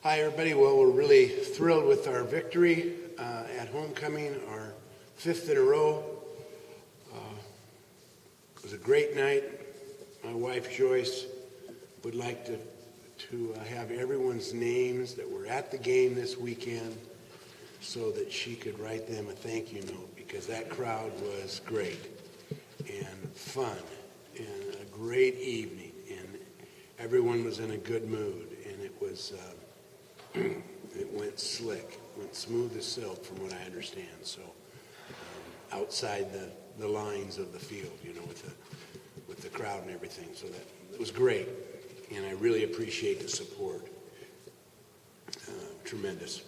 Hi, everybody. Well, we're really thrilled with our victory at homecoming, our fifth in a row. It was a great night. My wife, Joyce, would like to have everyone's names that were at the game this weekend so that she could write them a thank you note, because that crowd was great and fun and a great evening, and everyone was in a good mood, and it was it went slick, went smooth as silk from what I understand. So outside the lines of the field, with the crowd and everything. So that it was great, and I really appreciate the support. Tremendous,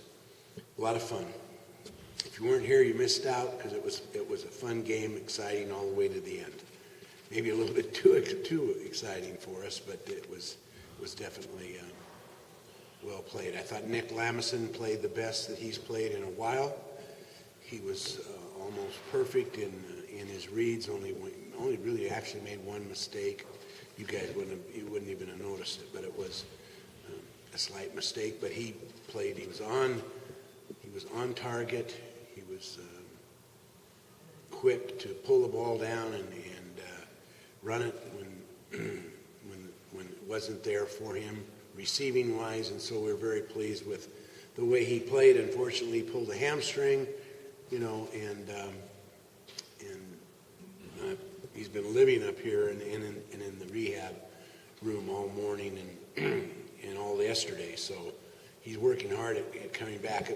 a lot of fun. If you weren't here, you missed out, because it was a fun game, exciting all the way to the end. Maybe a little bit too exciting for us, but it was definitely well played. I thought Nick Lamison played the best that he's played in a while. He was almost perfect in his reads. Only really actually made one mistake. You guys wouldn't even have noticed it, but it was a slight mistake. But he played. He was on target. He was quick to pull the ball down and run it when it wasn't there for him, receiving wise, and so we're very pleased with the way he played. Unfortunately, he pulled a hamstring, and he's been living up here and in the rehab room all morning and all yesterday. So he's working hard at coming back.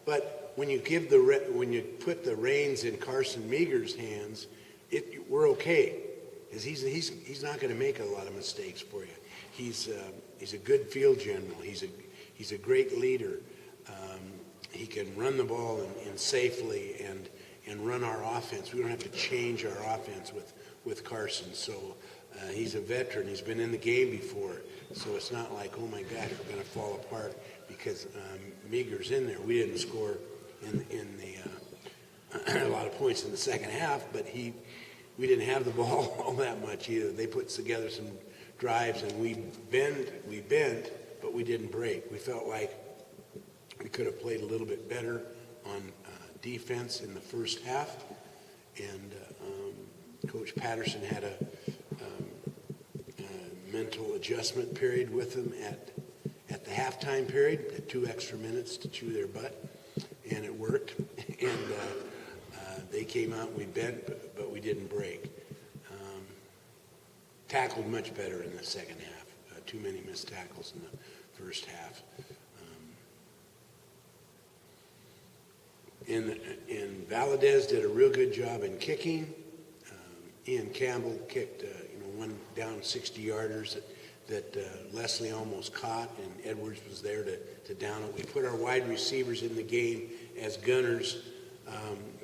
But when you put the reins in Carson Meager's hands, we're okay, because he's not going to make a lot of mistakes for you. He's a good field general. He's a great leader. He can run the ball and safely and run our offense. We don't have to change our offense with Carson. So he's a veteran. He's been in the game before. So it's not like, oh my gosh, we're going to fall apart because Meager's in there. We didn't score in a lot of points in the second half, but we didn't have the ball all that much either. They put together some drives, and we bent, but we didn't break. We felt like we could have played a little bit better on defense in the first half, and Coach Patterson had a mental adjustment period with them at the halftime period, had 2 extra minutes to chew their butt, and it worked. And they came out, we bent, but we didn't break. Tackled much better in the second half. Too many missed tackles in the first half. And Valadez did a real good job in kicking. Ian Campbell kicked one down 60-yarders that Leslie almost caught, and Edwards was there to down it. We put our wide receivers in the game as gunners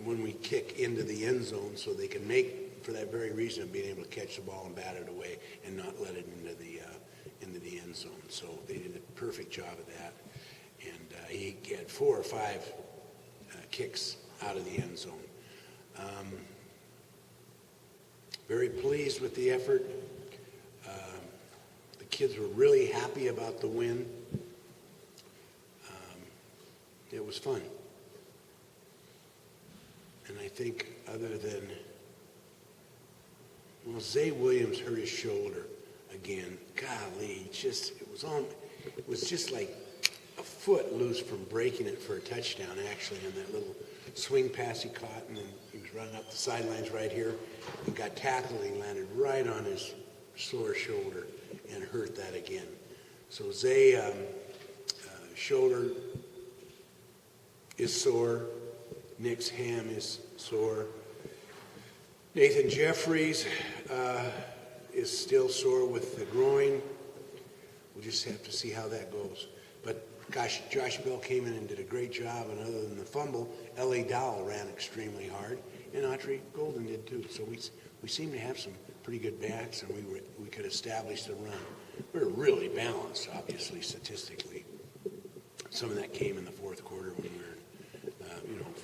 when we kick into the end zone, so they can make, for that very reason of being able to catch the ball and bat it away and not let it into the end zone. So they did a perfect job of that. And he had 4 or 5 kicks out of the end zone. Very pleased with the effort. The kids were really happy about the win. It was fun. And I think other than, Zay Williams hurt his shoulder again. Golly, it was just like a foot loose from breaking it for a touchdown, actually, on that little swing pass he caught, and then he was running up the sidelines right here and got tackled. He landed right on his sore shoulder and hurt that again. So Zay shoulder is sore. Nick's ham is sore. Nathan Jeffries is still sore with the groin. We'll just have to see how that goes. But gosh, Josh Bell came in and did a great job, and other than the fumble, L.A. Dowell ran extremely hard, and Audrey Golden did too. So we seem to have some pretty good backs, and we could establish the run. We're really balanced, obviously, statistically. Some of that came in the fourth quarter when we were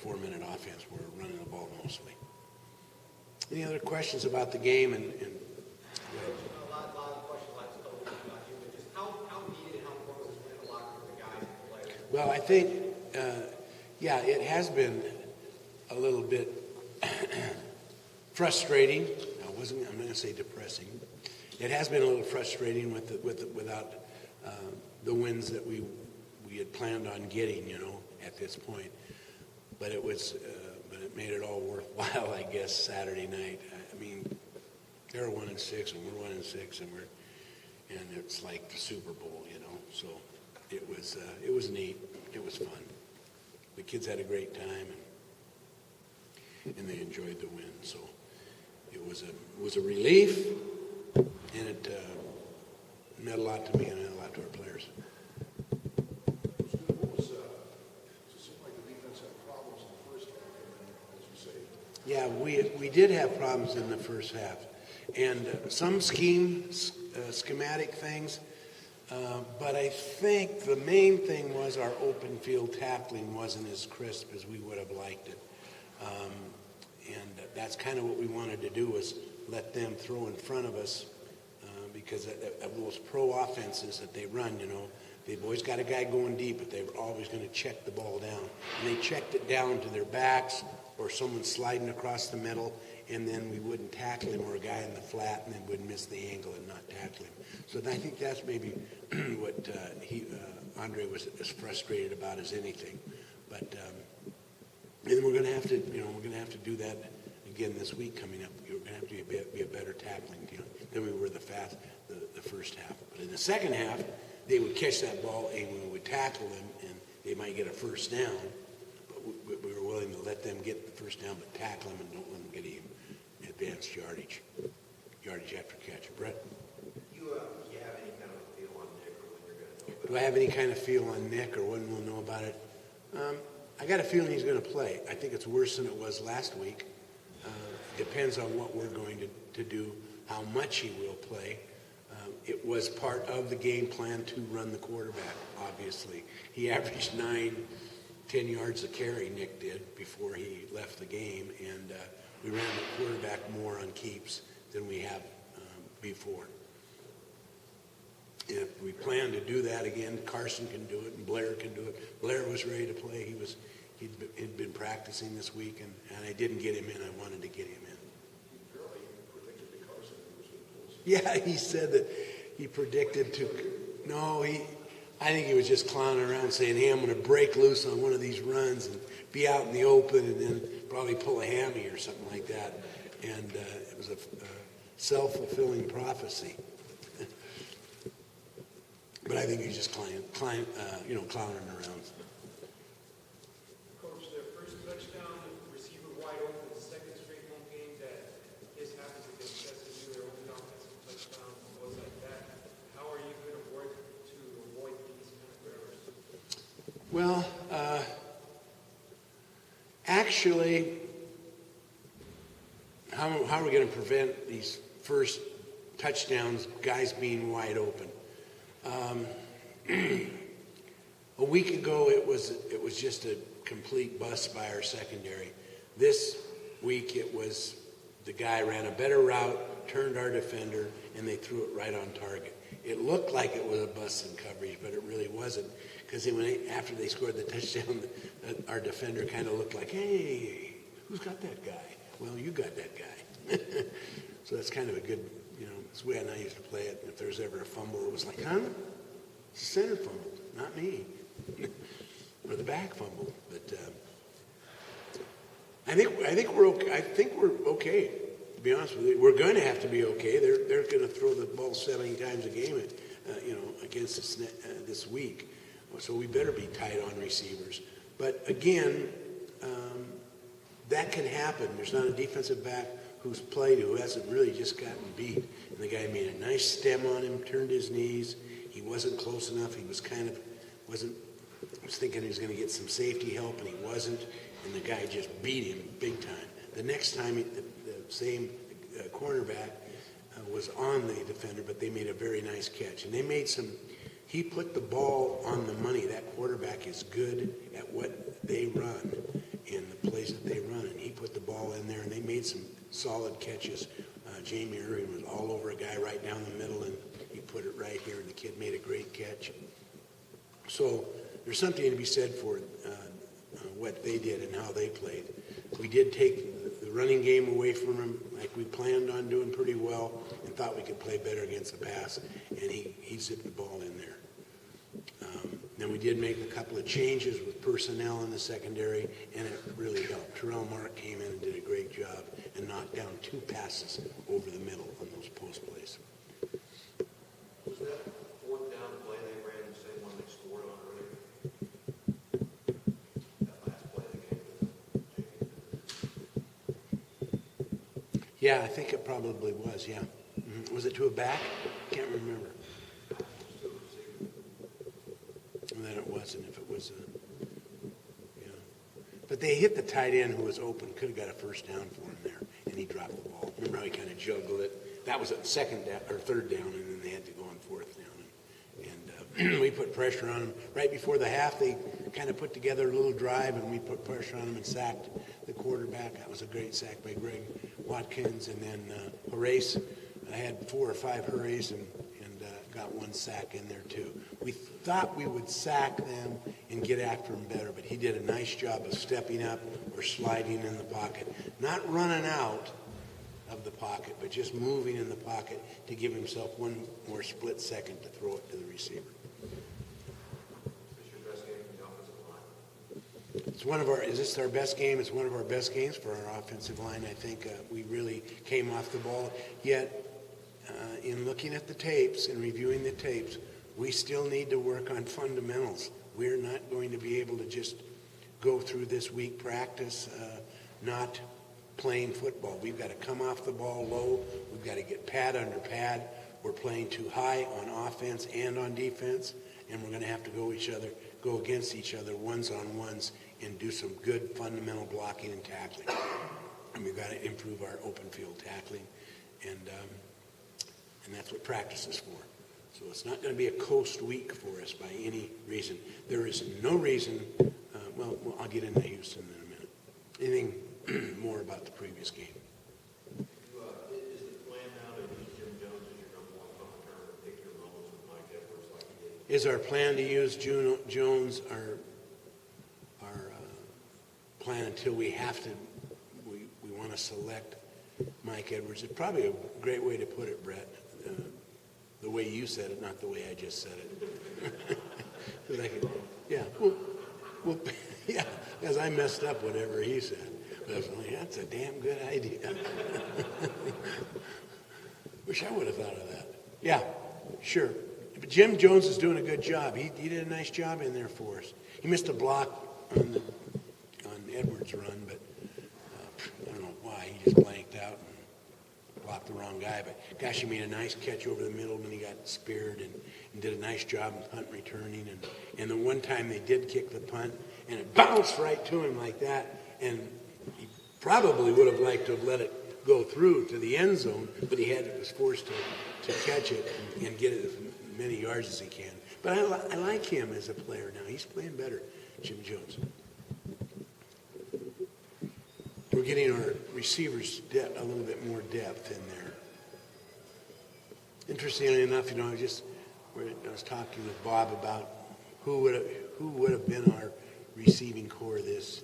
4-minute offense. We're running the ball mostly. Any other questions about the game? And A lot of questions like about you, but just how needed and how important was this win in the locker room for the guys? Well, I think, yeah, it has been a little bit frustrating. I'm not going to say depressing. It has been a little frustrating without the wins that we had planned on getting, at this point. But it made it all worthwhile, I guess, Saturday night. I mean, they're 1-6 and we're 1-6 and it's like the Super Bowl, So it was neat. It was fun. The kids had a great time and they enjoyed the win. So it was a relief, and it meant a lot to me and meant a lot to our players. Yeah, we did have problems in the first half, and some schematic things, but I think the main thing was our open field tackling wasn't as crisp as we would have liked it, and that's kind of what we wanted to do, was let them throw in front of us, because of those pro offenses that they run, they've always got a guy going deep, but they were always going to check the ball down, and they checked it down to their backs, or someone sliding across the middle, and then we wouldn't tackle him, or a guy in the flat, and then would miss the angle and not tackle him. So I think that's maybe what Andre was as frustrated about as anything. But and we're going to have to, do that again this week coming up. We're going to have to be a better tackling team than we were the first half. But in the second half, they would catch that ball, and we would tackle them, and they might get a first down. We were willing to let them get the first down, but tackle them and don't let them get even advanced yardage after catch. Brett? Do you have any kind of feel on Nick, or when you're going to know about it? Do I have any kind of feel on Nick, or when we'll know about it? I got a feeling he's going to play. I think it's worse than it was last week. Depends on what we're going to do, how much he will play. It was part of the game plan to run the quarterback, obviously. He averaged 9-10 yards a carry, Nick did, before he left the game, and we ran the quarterback more on keeps than we have before. If we plan to do that again, Carson can do it and Blair can do it. Blair was ready to play. He'd been practicing this week, and I didn't get him in. I wanted to get him in. Yeah, he said that he predicted to. No, I think he was just clowning around saying, hey, I'm going to break loose on one of these runs and be out in the open and then probably pull a hammy or something like that. And it was a self-fulfilling prophecy. But I think he's just clowning around. Coach, their first touchdown, receiver wide open, second straight home game that this happens against SMU, their own offensive touchdown was like that. How are you going to work to avoid these kind of errors? Well, actually, how are we going to prevent these first touchdowns, guys being wide open? A week ago, it was just a complete bust by our secondary. This week, it was the guy ran a better route, turned our defender, and they threw it right on target. It looked like it was a bust in coverage, but it really wasn't, because after they scored the touchdown, our defender kind of looked like, hey, who's got that guy? Well, you got that guy. So that's kind of a good, it's the way I used to play it. If there's ever a fumble, it was like, huh? It's the center fumble, not me. Or the back fumble. But I think we're okay. I think we're okay. To be honest with you, we're going to have to be okay. They're going to throw the ball 70 times a game, against us this week. So we better be tight on receivers. But again, that can happen. There's not a defensive back who's played who hasn't really just gotten beat. And the guy made a nice stem on him, turned his knees. He wasn't close enough. He was I was thinking he was going to get some safety help, and he wasn't. And the guy just beat him big time. The next time, the same cornerback was on the defender, but they made a very nice catch. And they made he put the ball on the money. That quarterback is good at what they run and the plays that they run. And he put the ball in there, and they made some solid catches. Jamie Irving was all over a guy right down the middle, and he put it right here, and the kid made a great catch. So there's something to be said for what they did and how they played. We did take the running game away from them like we planned on doing pretty well and thought we could play better against the pass, and he zipped the ball in there. Then we did make a couple of changes with personnel in the secondary, and it really helped. Terrell Mark came in and did a great job and knocked down 2 passes over the middle on those post plays. Was that fourth down play they ran the same one they scored on earlier? That last play they gave? Yeah, I think it probably was, yeah. Was it to a back? Can't remember. And then it wasn't, if it was yeah. But they hit the tight end who was open, could have got a first down for him there, and he dropped the ball. Remember how he kind of juggled it? That was at second down, or third down, and then they had to go on fourth down. And we put pressure on them. Right before the half, they kind of put together a little drive, and we put pressure on them and sacked the quarterback. That was a great sack by Greg Watkins. And then Horace, I had 4 or 5 hurries and got 1 sack in there too. We thought we would sack them and get after them better, but he did a nice job of stepping up or sliding in the pocket. Not running out of the pocket, but just moving in the pocket to give himself 1 more split second to throw it to the receiver. Is your best game in the offensive line? It's one of our, is this our best game? It's one of our best games for our offensive line. I think we really came off the ball. Yet, in looking at the tapes and reviewing the tapes, we still need to work on fundamentals. We're not going to be able to just go through this week practice not playing football. We've got to come off the ball low. We've got to get pad under pad. We're playing too high on offense and on defense, and we're going to have to go against each other ones-on-ones and do some good fundamental blocking and tackling. And we've got to improve our open field tackling, and that's what practice is for. So it's not going to be a coast week for us by any reason. There is no reason, well, I'll get into Houston in a minute. Anything more about the previous game? Is the plan now to use Jim Jones as your number 1 punter and pick your moments with Mike Edwards like you did? Is our plan to use Jones, our plan until we have to, we want to select Mike Edwards? It's probably a great way to put it, Brett. The way you said it, not the way I just said it. Yeah, well, yeah, because I messed up whatever he said. But I was like, that's a damn good idea. Wish I would have thought of that. Yeah, sure. But Jim Jones is doing a good job. He did a nice job in there for us. He missed a block on Edwards' run, but I don't know why. He just blanked out and blocked the wrong guy. But gosh, he made a nice catch over the middle when he got speared and did a nice job in punt returning. And the one time they did kick the punt, and it bounced right to him like that, and he probably would have liked to have let it go through to the end zone, but he was forced to catch it and get it as many yards as he can. But I like him as a player now. He's playing better, Jim Jones. We're getting our receivers a little bit more depth in there. Interestingly enough, I was talking with Bob about who would have been our receiving core this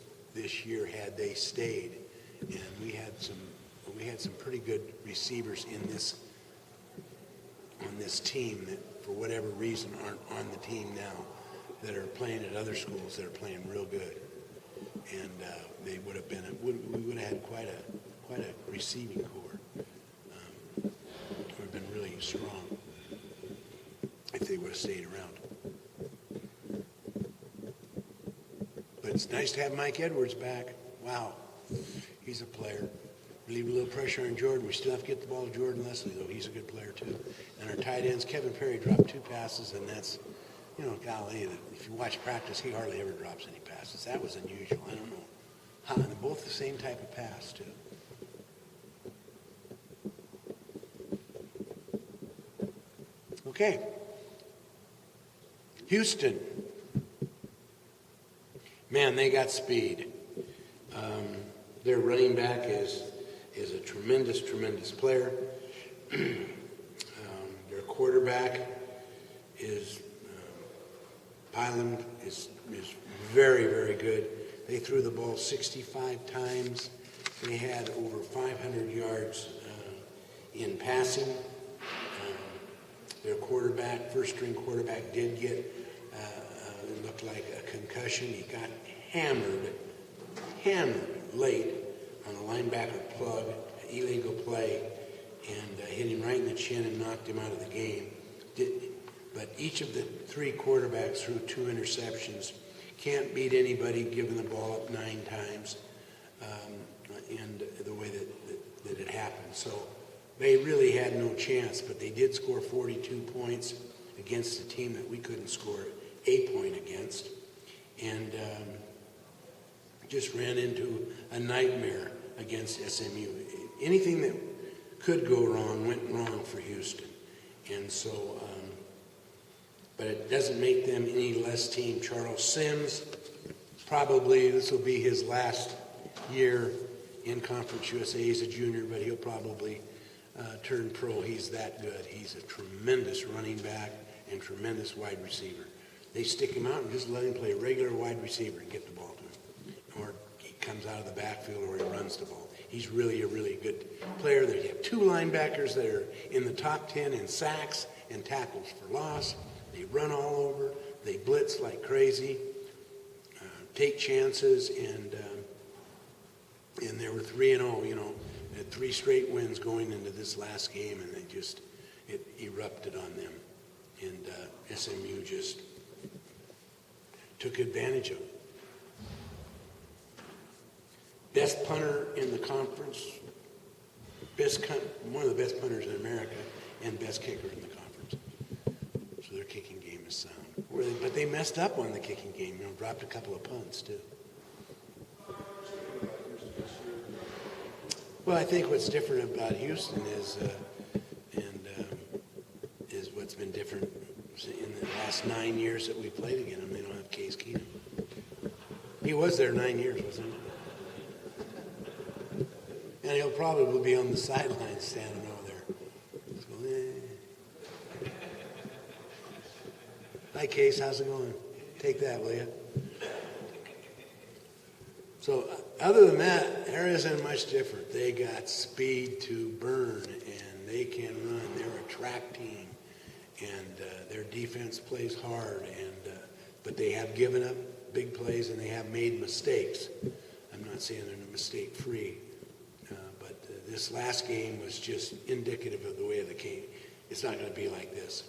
year had they stayed, and we had some pretty good receivers on this team that, for whatever reason, aren't on the team now, that are playing at other schools that are playing real good, and we would have had quite a receiving core. Would have been really strong if they would have stayed around. But it's nice to have Mike Edwards back. Wow, he's a player. Leave a little pressure on Jordan. We still have to get the ball to Jordan Leslie, though. He's a good player, too. And our tight ends, Kevin Perry dropped 2 passes, and that's, golly, if you watch practice, he hardly ever drops any passes. That was unusual. I don't know how. And they're both the same type of pass, too. Okay. Houston. Man, they got speed. Their running back is a tremendous, tremendous player. Their quarterback is Pyland is very, very good. They threw the ball 65 times. They had over 500 yards in passing. Their quarterback, first-string quarterback, did get, it looked like a concussion. He got hammered late on a linebacker plug, illegal play, and hit him right in the chin and knocked him out of the game. But each of the three quarterbacks threw 2 interceptions. Can't beat anybody giving the ball up 9 times, and the way that it happened. So they really had no chance, but they did score 42 points against a team that we couldn't score a point against, and just ran into a nightmare against SMU. Anything that could go wrong went wrong for Houston, and so but it doesn't make them any less team. Charles Sims, probably this will be his last year in Conference USA. He's a junior, but he'll probably turn pro. He's that good. He's a tremendous running back and tremendous wide receiver. They stick him out and just let him play regular wide receiver and get the ball to him. Or he comes out of the backfield or he runs the ball. He's really a really good player. They have 2 linebackers that are in the top 10 in sacks and tackles for loss. They run all over. They blitz like crazy, take chances, and they were 3-0. You know, had 3 straight wins going into this last game, and it erupted on them, and SMU just took advantage of it. Best punter in the conference, one of the best punters in America, and best kicker in the conference. So their kicking game is sound. But they messed up on the kicking game, dropped a couple of punts too. Well, I think what's different about Houston is what's been different in the last 9 years that we played against them. They don't have Case Keenum. He was there 9 years, wasn't he? And he'll probably be on the sidelines standing over there. So, Hi, Case. How's it going? Take that, will you? So other than that, there isn't much different. They got speed to burn, and they can run. They're a track team, and their defense plays hard. But they have given up big plays, and they have made mistakes. I'm not saying they're mistake-free. But this last game was just indicative of the way of the game. It's not going to be like this.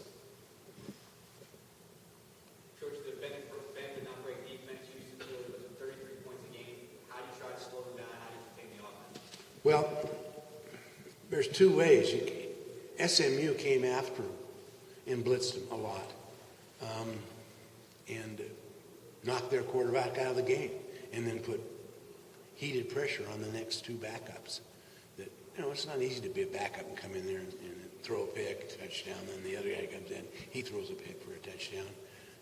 Coach, the Bend did not break defense. You used to do it with 33 points a game. How do you try to slow them down? How do you contain the offense? Well, there's 2 ways. SMU came after them and blitzed them a lot, and knocked their quarterback out of the game, and then put heated pressure on the next 2 backups. That, it's not easy to be a backup and come in there and throw a pick, touchdown. Then the other guy comes in, he throws a pick for a touchdown.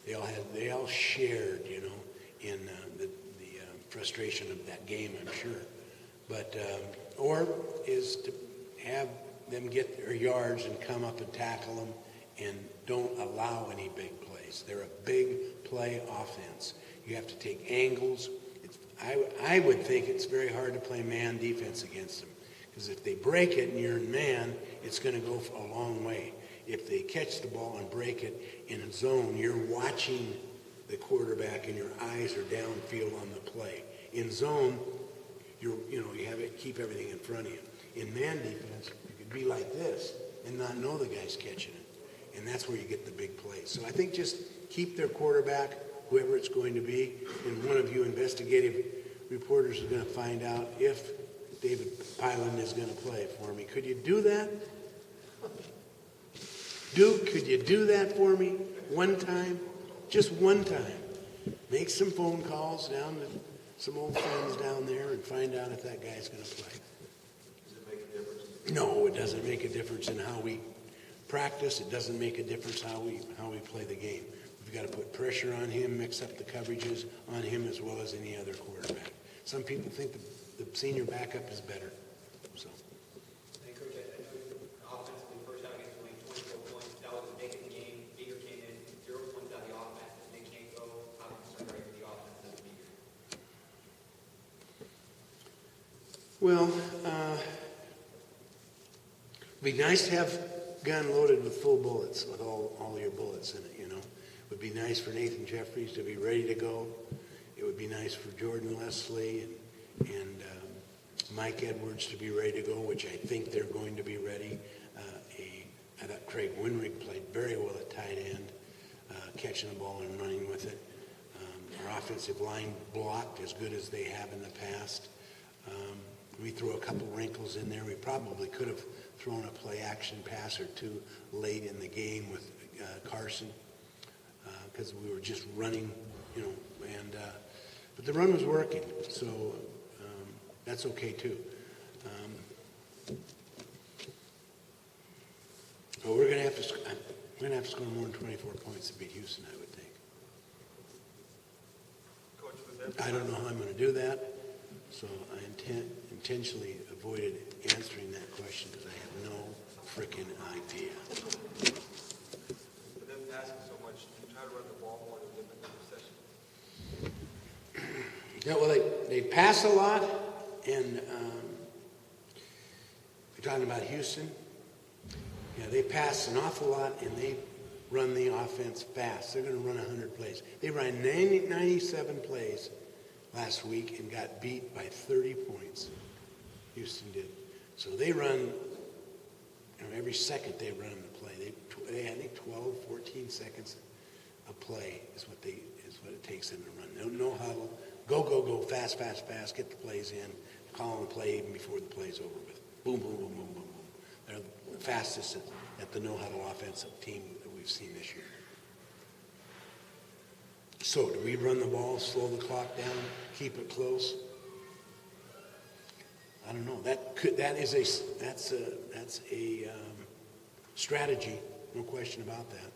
They all shared, in the frustration of that game, I'm sure. But or is to have them get their yards and come up and tackle them, and don't allow any big plays. They're a big play offense. You have to take angles. I would think it's very hard to play man defense against them, because if they break it and you're in man, it's going to go for a long way. If they catch the ball and break it in a zone, you're watching the quarterback and your eyes are downfield on the play. In zone, you have it, keep everything in front of you. In man defense, you could be like this and not know the guy's catching it, and that's where you get the big plays. So I think just keep their quarterback, whoever it's going to be, and one of you investigative reporters is going to find out if David Pyland is going to play for me. Could you do that? Duke, could you do that for me one time? Just one time. Make some phone calls down to some old friends down there and find out if that guy's going to play. Does it make a difference? No, it doesn't make a difference in how we practice. It doesn't make a difference how we play the game. We've got to put pressure on him, mix up the coverages on him as well as any other quarterback. Some people think the senior backup is better. So. And Coach, I know offensively, first out against Tulane, 24 points. That was a big in the game. Beaver came in, 0 points out of the offense. And they came Well, it'd be nice to have a gun loaded with full bullets, with all your bullets in it, you know. It would be nice for Nathan Jeffries to be ready to go. It would be nice for Jordan Leslie and Mike Edwards to be ready to go, which I think they're going to be ready. I thought Craig Winrig played very well at tight end, catching the ball and running with it. Our offensive line blocked as good as they have in the past. We threw a couple wrinkles in there. We probably could have thrown a play-action pass or two late in the game with Carson because we were just running, you know, and but the run was working, so that's okay too. But we're gonna have to score more than 24 points to beat Houston, I would think. Coach, was that? I don't know how I'm going to do that, so I intentionally avoided answering that question because I have no freaking idea. With them passing so much, do you try to run the ball more to limit the recession? Yeah, well, they pass a lot, and you're talking about Houston. Yeah, they pass an awful lot, and they run the offense fast. They're going to run 100 plays. They ran 97 plays last week and got beat by 30 points. Houston did. So they run, you know, every second they run the play. They I think 12, 14 seconds a play is what it takes them to run. No huddle. Go, fast, get the plays in. Call on the play even before the play's over with. Boom, boom, boom, boom, boom, boom. They're the fastest at the no-huddle offensive team that we've seen this year. So, do we run the ball, slow the clock down, keep it close? I don't know. That's a strategy. No question about that.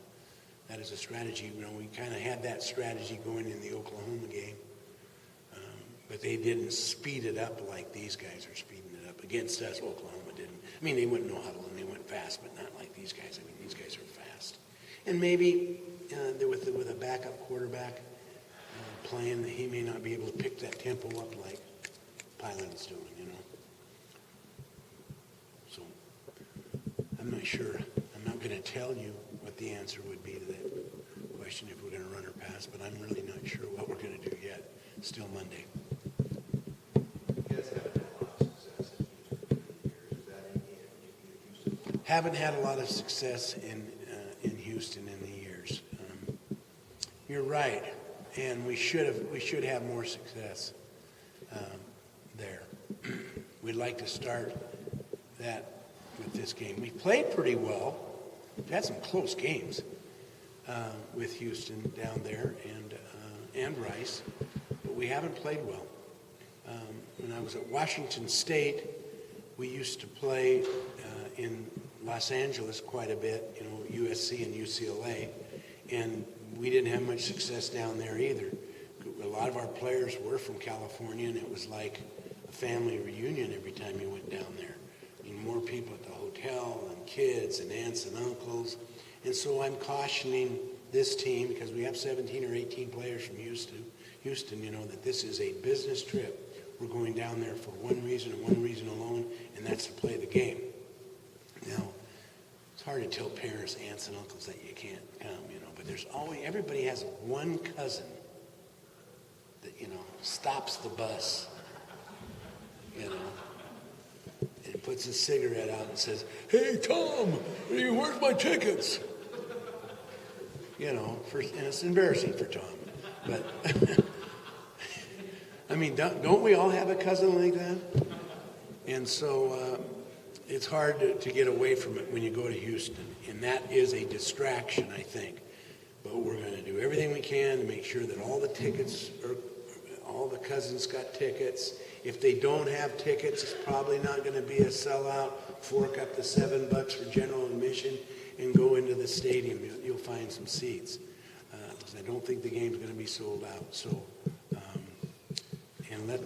That is a strategy. You know, we kind of had that strategy going in the Oklahoma game, but they didn't speed it up like these guys are speeding it up against us. Oklahoma didn't. I mean, they went no huddle and they went fast, but not like these guys. I mean, these guys are fast. And maybe with a backup quarterback playing, he may not be able to pick that tempo up like Pyland's doing, you know. So I'm not sure. I'm not going to tell you what the answer would be to that question if we're going to run or pass, but I'm really not sure what we're going to do yet. It's still Monday. You guys haven't had a lot of success in Houston in the years. Haven't had a lot of success in Houston in the years. You're right, and we should have more success there. We'd like to start that with this game. We played pretty well. We've had some close games with Houston down there and Rice, but we haven't played well. When I was at Washington State, we used to play in Los Angeles quite a bit, you know, USC and UCLA, and we didn't have much success down there either. A lot of our players were from California, and it was like a family reunion every time you went down there. I mean, more people at the hotel and kids and aunts and uncles. And so I'm cautioning this team, because we have 17 or 18 players from Houston, you know, that this is a business trip. We're going down there for one reason and one reason alone, and that's to play the game. Now, it's hard to tell parents, aunts, and uncles that you can't come, you know, but there's always, everybody has one cousin that, you know, stops the bus, you know, and puts his cigarette out and says, "Hey, Tom, where's my tickets?" You know, and it's embarrassing for Tom, but I mean, don't we all have a cousin like that? And so it's hard to get away from it when you go to Houston, and that is a distraction, I think. But we're going to do everything we can to make sure that all the tickets, or all the cousins got tickets. If they don't have tickets, it's probably not going to be a sellout. Fork up the $7 for general admission and go into the stadium. You'll find some seats. I don't think the game's going to be sold out. So, and let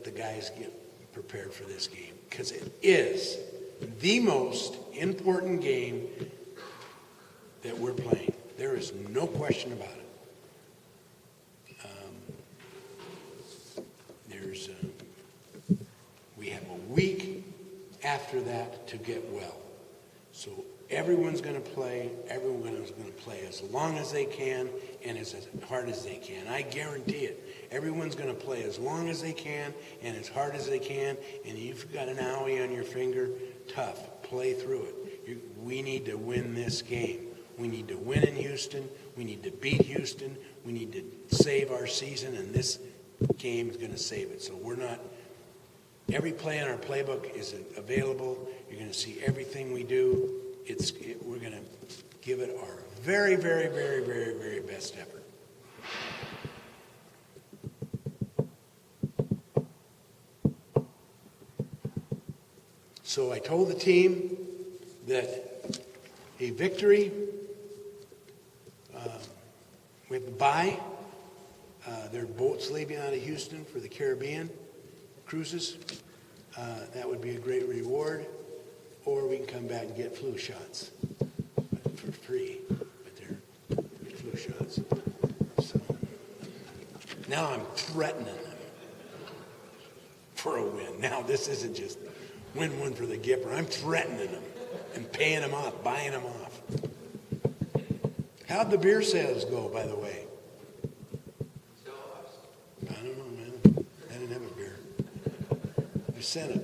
the guys get prepared for this game, because it is the most important game that we're playing. There is no question about it. after that to get well. So everyone's going to play. Everyone's going to play as long as they can and as hard as they can. I guarantee it. Everyone's going to play as long as they can and as hard as they can. And if you've got an owie on your finger, tough. Play through it. We need to win this game. We need to win in Houston. We need to beat Houston. We need to save our season, and this game is going to save it. So every play in our playbook is available. You're going to see everything we do. We're going to give it our very, very, very, very, very best effort. So I told the team that a victory, we have a bye. There are boats leaving out of Houston for the Caribbean cruises. That would be a great reward. Or we can come back and get flu shots for free. But they're flu shots. So now I'm threatening them for a win. Now this isn't just win one for the Gipper. I'm threatening them and paying them off, buying them off. How'd the beer sales go, by the way? I don't know, man. I didn't have a beer. I sent a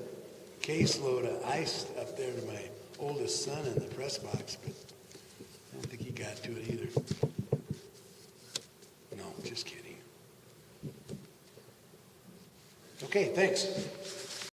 caseload of ice up there to my oldest son in the press box, but I don't think he got to it either. No, just kidding. Okay, thanks.